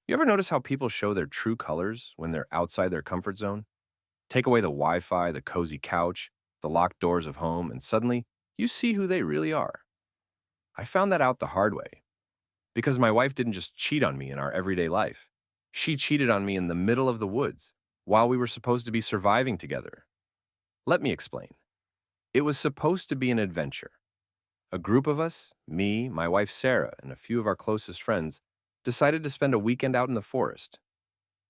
You ever notice how people show their true colors when they're outside their comfort zone? Take away the Wi Fi, the cozy couch, the locked doors of home, and suddenly you see who they really are. I found that out the hard way because my wife didn't just cheat on me in our everyday life. She cheated on me in the middle of the woods while we were supposed to be surviving together. Let me explain. It was supposed to be an adventure. A group of us, me, my wife Sarah, and a few of our closest friends, decided to spend a weekend out in the forest.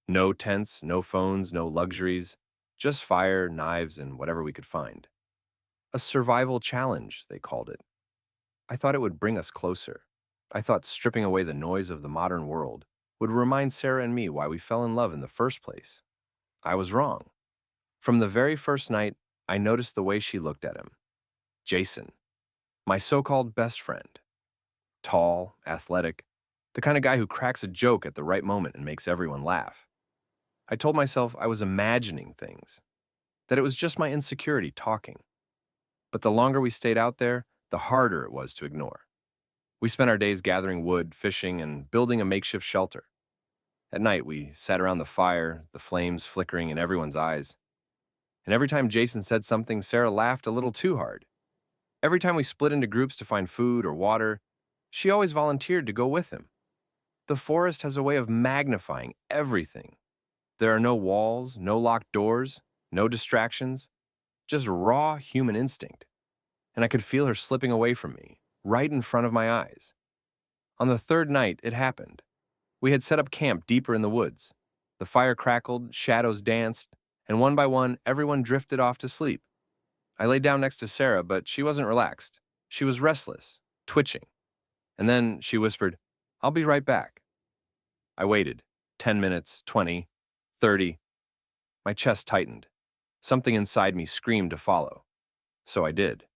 No tents, no phones, no luxuries, just fire, knives, and whatever we could find. A survival challenge, they called it. I thought it would bring us closer. I thought stripping away the noise of the modern world would remind Sarah and me why we fell in love in the first place. I was wrong. From the very first night, I noticed the way she looked at him. Jason, my so called best friend. Tall, athletic, the kind of guy who cracks a joke at the right moment and makes everyone laugh. I told myself I was imagining things, that it was just my insecurity talking. But the longer we stayed out there, the harder it was to ignore. We spent our days gathering wood, fishing, and building a makeshift shelter. At night, we sat around the fire, the flames flickering in everyone's eyes. And every time Jason said something, Sarah laughed a little too hard. Every time we split into groups to find food or water, she always volunteered to go with him. The forest has a way of magnifying everything. There are no walls, no locked doors, no distractions, just raw human instinct. And I could feel her slipping away from me, right in front of my eyes. On the third night, it happened. We had set up camp deeper in the woods. The fire crackled, shadows danced, and one by one, everyone drifted off to sleep. I lay down next to Sarah, but she wasn't relaxed. She was restless, twitching. And then she whispered, "I'll be right back." I waited. 10 minutes, 20, 30. My chest tightened. Something inside me screamed to follow. So I did.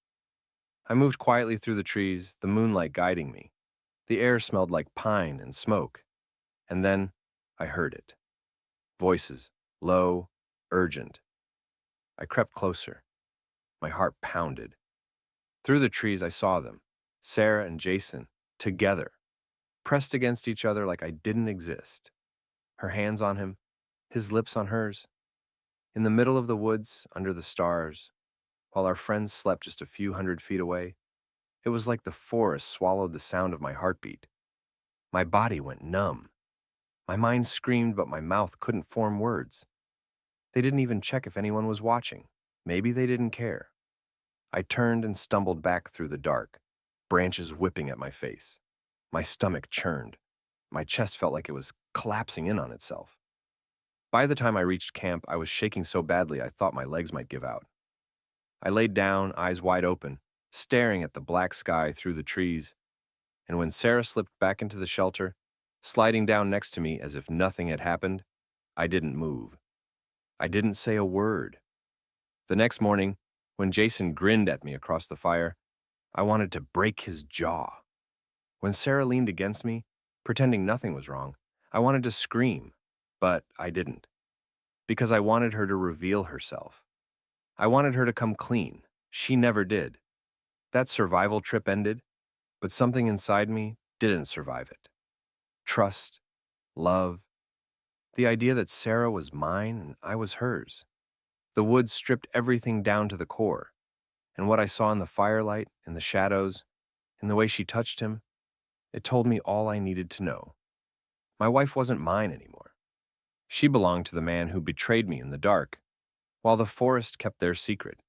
I moved quietly through the trees, the moonlight guiding me. The air smelled like pine and smoke. And then I heard it. Voices, low, urgent. I crept closer. My heart pounded. Through the trees, I saw them, Sarah and Jason, together, pressed against each other like I didn't exist. Her hands on him, his lips on hers. In the middle of the woods, under the stars, while our friends slept just a few hundred feet away, it was like the forest swallowed the sound of my heartbeat. My body went numb. My mind screamed, but my mouth couldn't form words. They didn't even check if anyone was watching. Maybe they didn't care. I turned and stumbled back through the dark, branches whipping at my face. My stomach churned. My chest felt like it was collapsing in on itself. By the time I reached camp, I was shaking so badly I thought my legs might give out. I laid down, eyes wide open, staring at the black sky through the trees, and when Sarah slipped back into the shelter, sliding down next to me as if nothing had happened, I didn't move. I didn't say a word. The next morning, when Jason grinned at me across the fire, I wanted to break his jaw. When Sarah leaned against me, pretending nothing was wrong, I wanted to scream, but I didn't, because I wanted her to reveal herself. I wanted her to come clean. She never did. That survival trip ended, but something inside me didn't survive it. Trust, love, the idea that Sarah was mine and I was hers. The woods stripped everything down to the core, and what I saw in the firelight, in the shadows, in the way she touched him, it told me all I needed to know. My wife wasn't mine anymore. She belonged to the man who betrayed me in the dark, while the forest kept their secret.